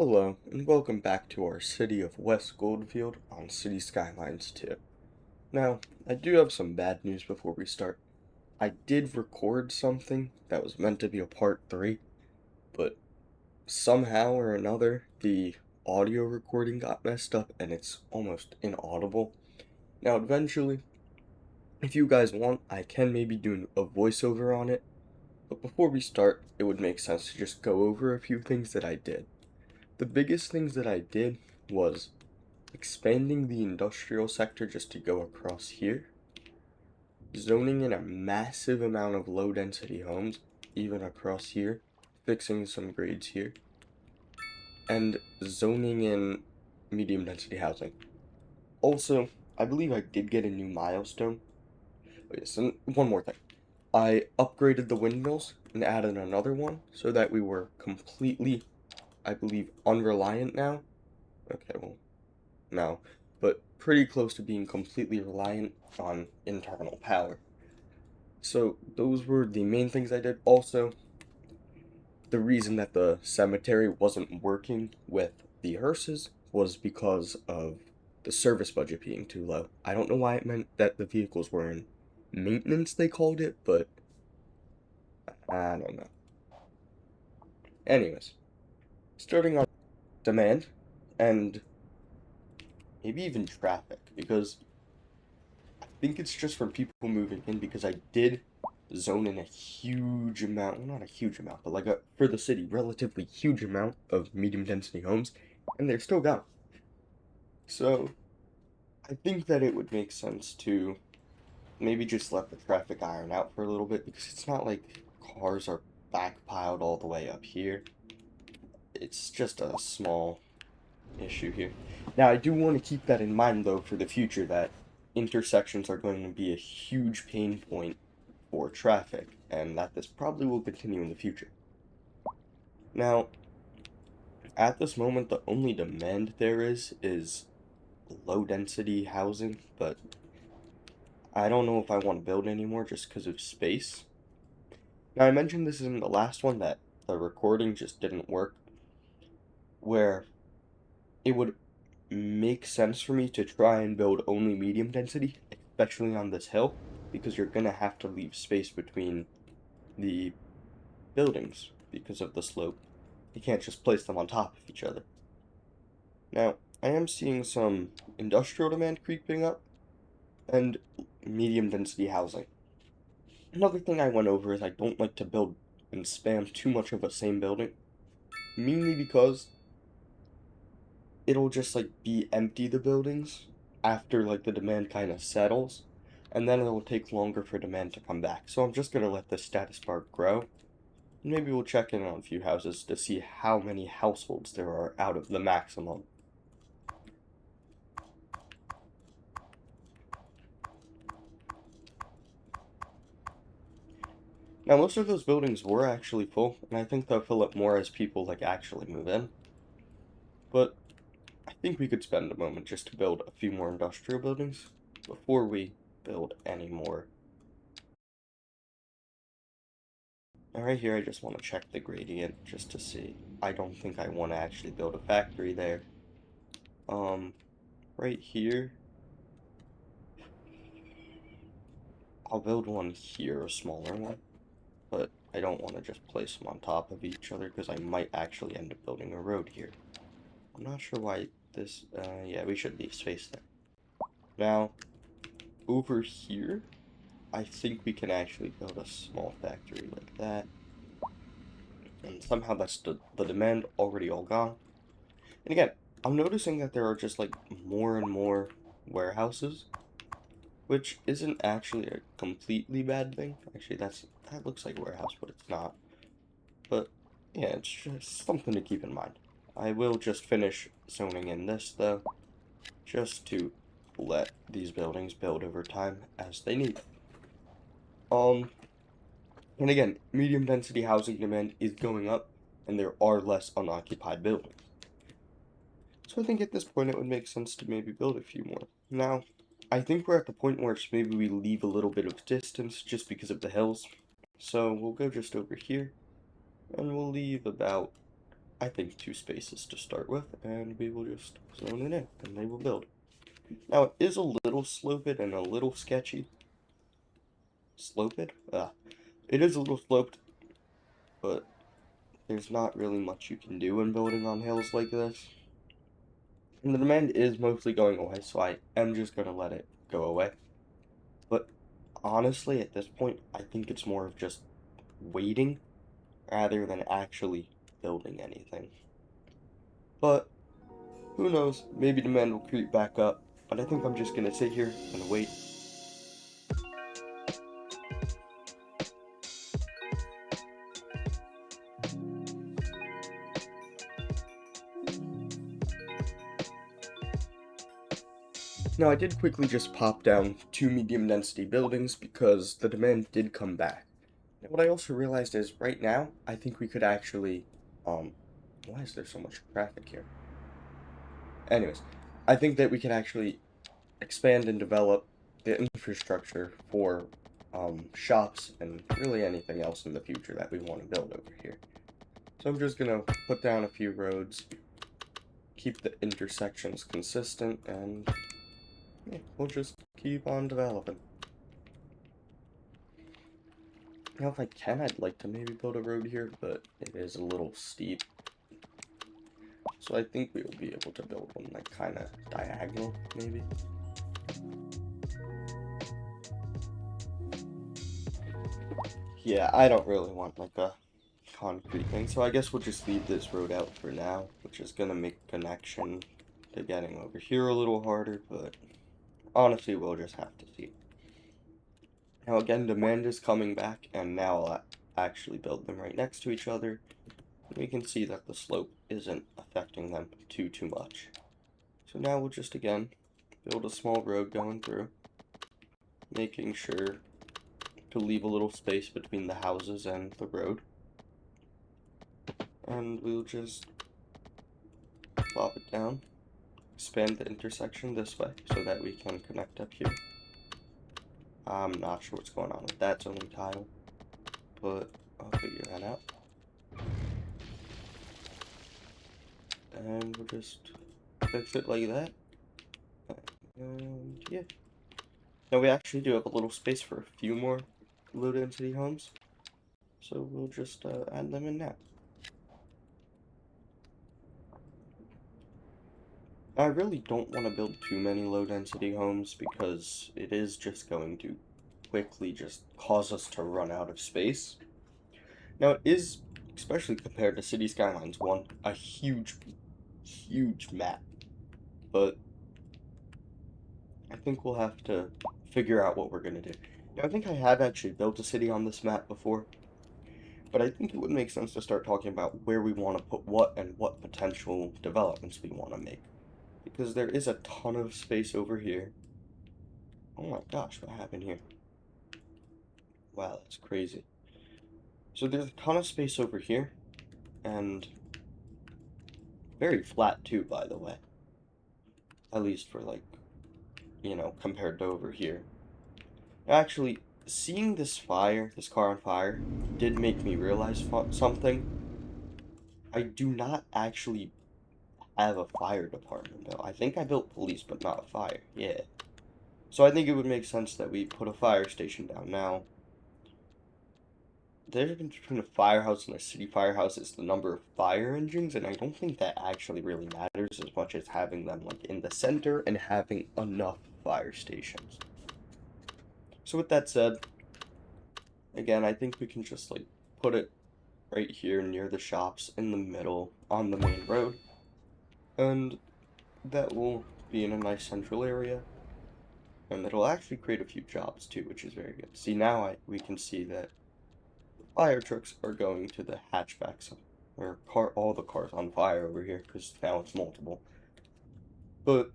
Hello, and welcome back to our city of West Goldfield on City Skylines 2. Now, I do have some bad news before we start. I did record something that was meant to be a part 3, but somehow or another, the audio recording got messed up and it's almost inaudible. Now, eventually, if you guys want, I can maybe do a voiceover on it, but before we start, it would make sense to just go over a few things that I did. The biggest things that I did was expanding the industrial sector just to go across here, zoning in a massive amount of low density homes, even across here, fixing some grades here, and zoning in medium density housing. Also, I believe I did get a new milestone. Oh yes, and one more thing. I upgraded the windmills and added another one so that we were completely, I believe, unreliant now. Okay, well, no, but pretty close to being completely reliant on internal power. So those were the main things I did. Also, the reason that the cemetery wasn't working with the hearses was because of the service budget being too low. I don't know why it meant that the vehicles were in maintenance, they called it, but I don't know. Anyways, starting on demand and maybe even traffic, because I think it's just from people moving in, because I did zone in a huge amount, well, not a huge amount, but like for the city, relatively huge amount of medium density homes, and they're still gone. So I think that it would make sense to maybe just let the traffic iron out for a little bit, because it's not like cars are backpiled all the way up here. It's just a small issue here. Now, I do want to keep that in mind, though, for the future, that intersections are going to be a huge pain point for traffic, and that this probably will continue in the future. Now, at this moment, the only demand there is low density housing, but I don't know if I want to build anymore just because of space. Now, I mentioned this in the last one that the recording just didn't work, where it would make sense for me to try and build only medium density, especially on this hill, because you're gonna have to leave space between the buildings because of the slope. You can't just place them on top of each other. Now, I am seeing some industrial demand creeping up and medium density housing. Another thing I went over is I don't like to build and spam too much of a same building, mainly because it'll just like be empty, the buildings, after like the demand kind of settles, and then it'll take longer for demand to come back. So I'm just gonna let the status bar grow. Maybe we'll check in on a few houses to see how many households there are out of the maximum. Now, most of those buildings were actually full, and I think they'll fill up more as people like actually move in. But I think we could spend a moment just to build a few more industrial buildings before we build any more. Now right here, I just want to check the gradient just to see. I don't think I want to actually build a factory there. Right here, I'll build one here, a smaller one, but I don't want to just place them on top of each other because I might actually end up building a road here. I'm not sure why this, yeah, we should leave space there. Now, over here, I think we can actually build a small factory like that. And somehow that's the demand already all gone. And again, I'm noticing that there are just like more and more warehouses, which isn't actually a completely bad thing. Actually, that looks like a warehouse, but it's not. But yeah, it's just something to keep in mind. I will just finish zoning in this though, just to let these buildings build over time as they need. And again, medium density housing demand is going up, and there are less unoccupied buildings. So I think at this point it would make sense to maybe build a few more. Now, I think we're at the point where maybe we leave a little bit of distance just because of the hills. So we'll go just over here, and we'll leave about I think 2 spaces to start with, and we will just zone it in, and they will build. Now, it is a little sloped and a little sketchy. Sloped? It is a little sloped, but there's not really much you can do when building on hills like this. And the demand is mostly going away, so I am just going to let it go away. But honestly, at this point, I think it's more of just waiting rather than actually building anything. But who knows, maybe demand will creep back up. But I think I'm just going to sit here and wait. Now, I did quickly just pop down 2 medium density buildings because the demand did come back. Now, what I also realized is right now, I think we could actually, why is there so much traffic here? Anyways, I think that we can actually expand and develop the infrastructure for shops and really anything else in the future that we want to build over here. So I'm just gonna put down a few roads, keep the intersections consistent, and yeah, we'll just keep on developing. Now, if I can, I'd like to maybe build a road here, but it is a little steep. So I think we will be able to build one like kind of diagonal, maybe. Yeah, I don't really want like a concrete thing, so I guess we'll just leave this road out for now, which is gonna make connection to getting over here a little harder, but honestly, we'll just have to see. Now again, demand is coming back, and now I'll actually build them right next to each other. We can see that the slope isn't affecting them too much. So now we'll just again build a small road going through, making sure to leave a little space between the houses and the road. And we'll just plop it down, expand the intersection this way so that we can connect up here. I'm not sure what's going on with that zoning tile, but I'll figure that out. And we'll just fix it like that. And yeah. Now we actually do have a little space for a few more low density homes, so we'll just add them in now. I really don't want to build too many low density homes because it is just going to quickly just cause us to run out of space. Now it is, especially compared to City Skylines 1, a huge map, but I think we'll have to figure out what we're going to do. Now I think I have actually built a city on this map before, but I think it would make sense to start talking about where we want to put what and what potential developments we want to make. Because there is a ton of space over here. Oh my gosh, what happened here? Wow, that's crazy. So there's a ton of space over here, and very flat too, by the way. At least for like, you know, compared to over here. Actually, seeing this car on fire, did make me realize something. I do not actually have a fire department, though. I think I built police, but not a fire. Yeah. So I think it would make sense that we put a fire station down. Now, the difference between a firehouse and a city firehouse is the number of fire engines, and I don't think that actually really matters as much as having them like in the center and having enough fire stations. So with that said, again, I think we can just like put it right here near the shops in the middle on the main road, and that will be in a nice central area, and it'll actually create a few jobs too, which is very good. See, now we can see that the fire trucks are going to the hatchbacks, or all the cars on fire over here, because now it's multiple. But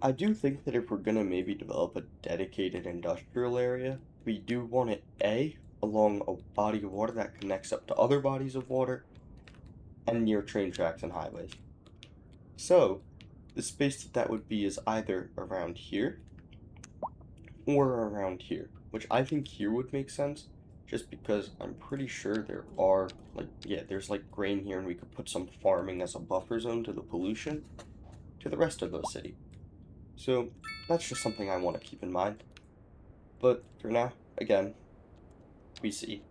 I do think that if we're gonna maybe develop a dedicated industrial area, we do want it along a body of water that connects up to other bodies of water, and near train tracks and highways. So, the space that would be is either around here or around here, which I think here would make sense, just because I'm pretty sure there are, like, yeah, there's like grain here, and we could put some farming as a buffer zone to the pollution to the rest of the city. So that's just something I want to keep in mind. But for now, again, we see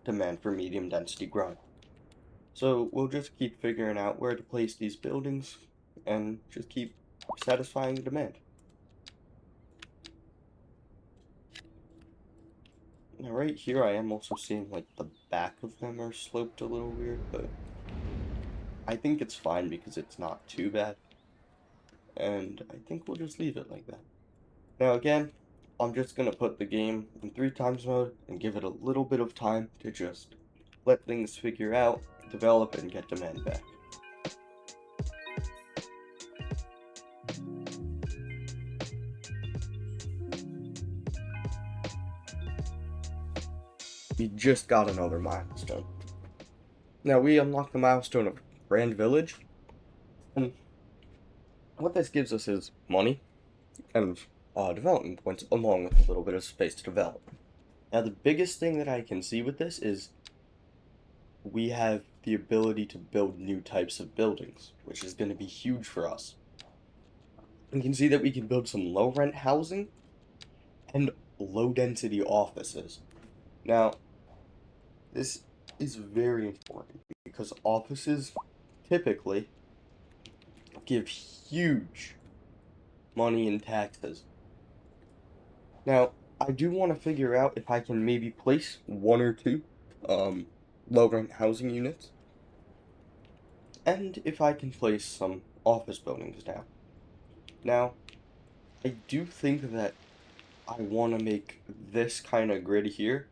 demand for medium density growing. So we'll just keep figuring out where to place these buildings and just keep satisfying the demand. Now right here I am also seeing like the back of them are sloped a little weird, but I think it's fine because it's not too bad. And I think we'll just leave it like that. Now again, I'm just gonna put the game in 3x mode and give it a little bit of time to just let things figure out, develop, and get demand back. We just got another milestone. Now we unlocked the milestone of Grand Village, and what this gives us is money and development points along with a little bit of space to develop. Now the biggest thing that I can see with this is we have the ability to build new types of buildings, which is going to be huge for us. You can see that we can build some low rent housing and low density offices. Now, this is very important because offices typically give huge money in taxes. Now, I do want to figure out if I can maybe place one or two low rent housing units, and if I can place some office buildings down. Now, I do think that I want to make this kind of grid here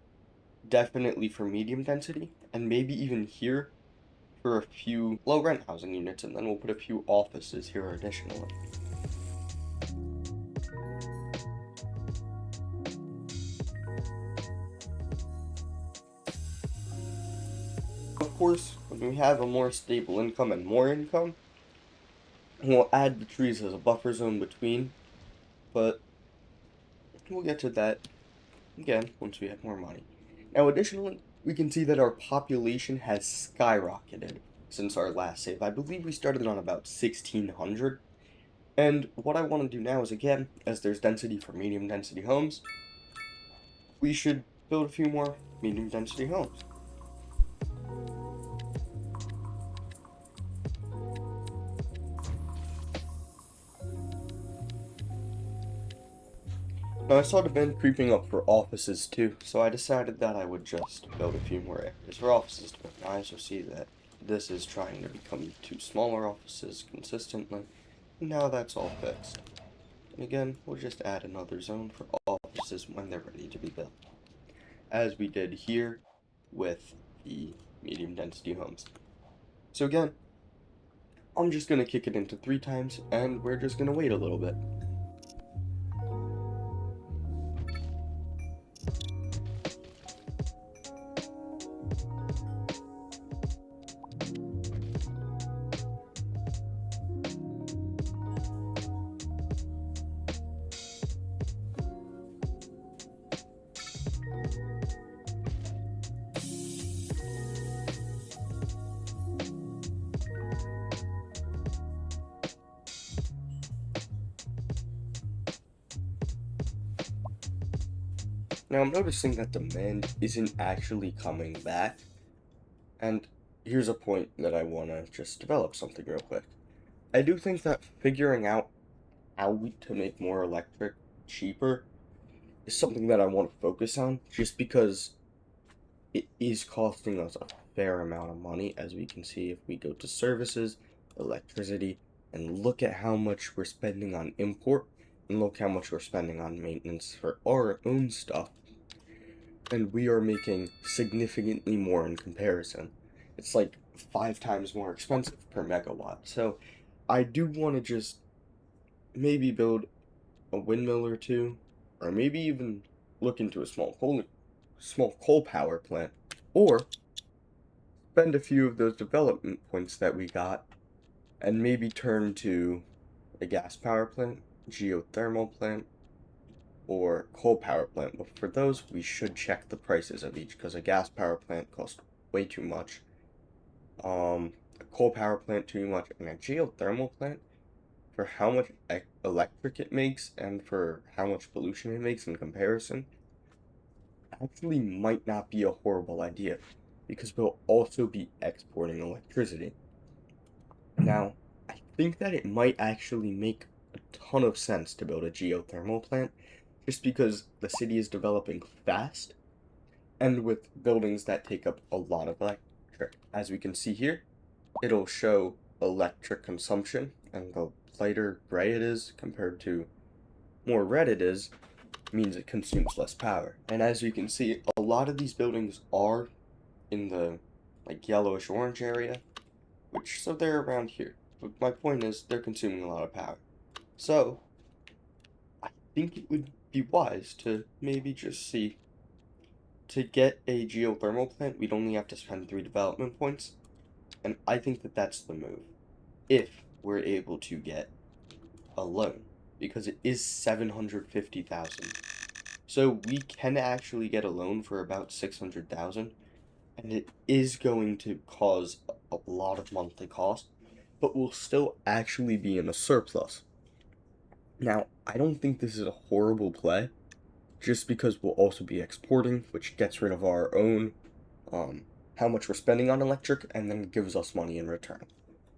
definitely for medium density, and maybe even here for a few low rent housing units, and then we'll put a few offices here additionally. Of course, when we have a more stable income and more income, we'll add the trees as a buffer zone between, but we'll get to that again once we have more money. Now, additionally, we can see that our population has skyrocketed since our last save. I believe we started on about 1600. And what I want to do now is, again, as there's density for medium density homes, we should build a few more medium density homes. Now I saw demand creeping up for offices too, so I decided that I would just build a few more areas for offices to build. Now I also see that this is trying to become two smaller offices consistently, and now that's all fixed. And again, we'll just add another zone for offices when they're ready to be built, as we did here with the medium density homes. So again, I'm just going to kick it into 3x, and we're just going to wait a little bit. Now I'm noticing that demand isn't actually coming back, and here's a point that I want to just develop something real quick. I do think that figuring out how to make more electric cheaper is something that I want to focus on, just because it is costing us a fair amount of money, as we can see if we go to services, electricity, and look at how much we're spending on import, and look how much we're spending on maintenance for our own stuff, and we are making significantly more in comparison. It's like 5 times more expensive per megawatt. So I do want to just maybe build a windmill or two, or maybe even look into a small coal power plant, or spend a few of those development points that we got and maybe turn to a gas power plant, geothermal plant, or coal power plant. But for those, we should check the prices of each because a gas power plant costs way too much. A coal power plant too much, and a geothermal plant for how much electric it makes and for how much pollution it makes in comparison actually might not be a horrible idea because we'll also be exporting electricity. Now, I think that it might actually make a ton of sense to build a geothermal plant just because the city is developing fast and with buildings that take up a lot of electric. As we can see here, it'll show electric consumption, and the lighter gray it is compared to more red it is means it consumes less power. And as you can see, a lot of these buildings are in the like yellowish orange area, which so they're around here. But my point is they're consuming a lot of power. So I think it would be wise to maybe just see to get a geothermal plant, we'd only have to spend 3 development points, and I think that that's the move if we're able to get a loan because it is 750,000. So we can actually get a loan for about 600,000, and it is going to cause a lot of monthly cost, but we'll still actually be in a surplus. Now, I don't think this is a horrible play, just because we'll also be exporting, which gets rid of our own, how much we're spending on electric, and then gives us money in return.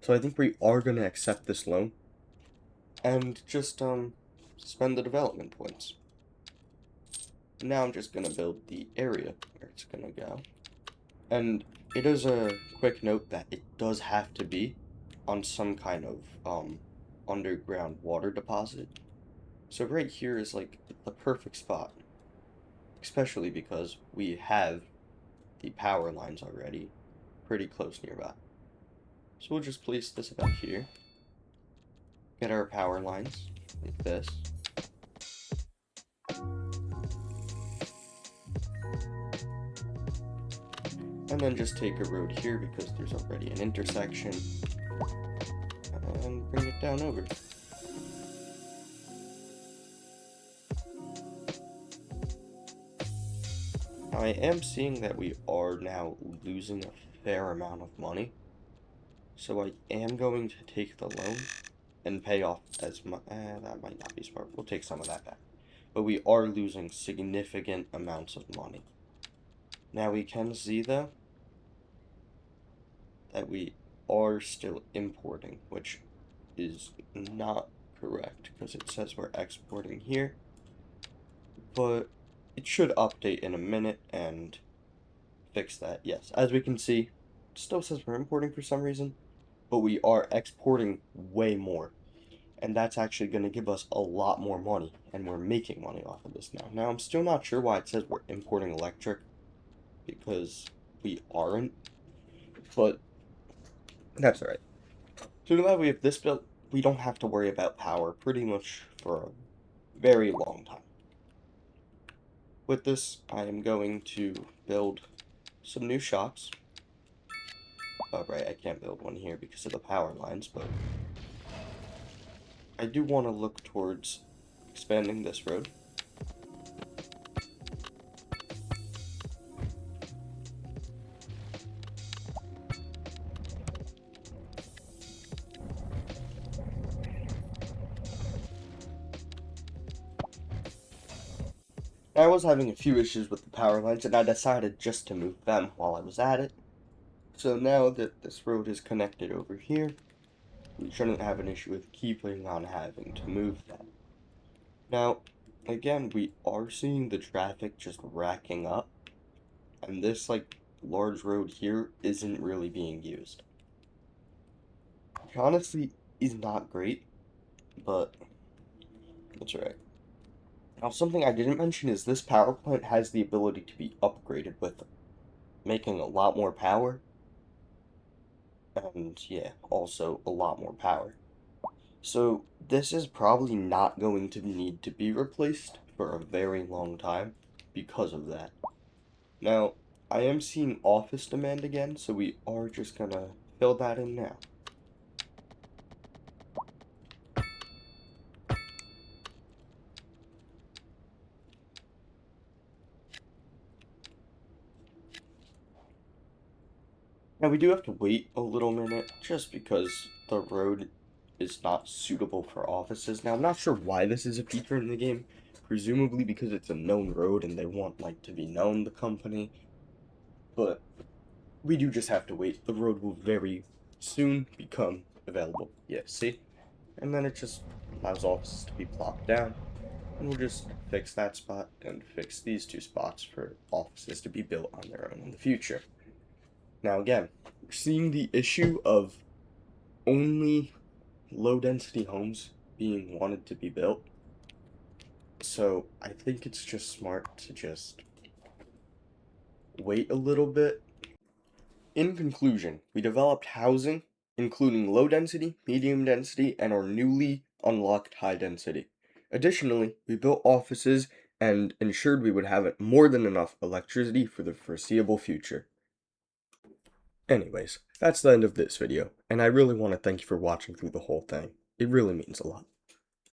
So I think we are going to accept this loan, and just, spend the development points. Now I'm just going to build the area where it's going to go. And it is a quick note that it does have to be on some kind of, underground water deposit. So right here is like the perfect spot, especially because we have the power lines already pretty close nearby. So we'll just place this about here, get our power lines like this, and then just take a road here because there's already an intersection, and bring it down over. Now I am seeing that we are now losing a fair amount of money, so I am going to take the loan and pay off as much. That might not be smart. We'll take some of that back. But we are losing significant amounts of money. Now we can see, though, that we are still importing, which is not correct because it says we're exporting here. But it should update in a minute and fix that. Yes, as we can see, it still says we're importing for some reason, but we are exporting way more. And that's actually going to give us a lot more money, and we're making money off of this now. Now, I'm still not sure why it says we're importing electric, because we aren't, but that's alright. So now that we have this built, we don't have to worry about power pretty much for a very long time. With this, I am going to build some new shops. Oh, right, I can't build one here because of the power lines, but I do want to look towards expanding this road. I was having a few issues with the power lines, and I decided just to move them while I was at it. So now that this road is connected over here, we shouldn't have an issue with keeping on having to move that. Now, again, we are seeing the traffic just racking up, and this, like, large road here isn't really being used. It honestly is not great, but it's alright. Now, something I didn't mention is this power plant has the ability to be upgraded with making a lot more power, and yeah, also a lot more power. So this is probably not going to need to be replaced for a very long time because of that. Now, I am seeing office demand again, so we are just gonna fill that in now. Now we do have to wait a little minute just because the road is not suitable for offices. Now I'm not sure why this is a feature in the game. Presumably because it's a known road and they want like to be known, the company. But we do just have to wait. The road will very soon become available. Yeah, see? And then it just allows offices to be plopped down. And we'll just fix that spot and fix these two spots for offices to be built on their own in the future. Now again, we're seeing the issue of only low density homes being wanted to be built. So I think it's just smart to just wait a little bit. In conclusion, we developed housing, including low density, medium density, and our newly unlocked high density. Additionally, we built offices and ensured we would have more than enough electricity for the foreseeable future. Anyways, that's the end of this video, and I really want to thank you for watching through the whole thing. It really means a lot.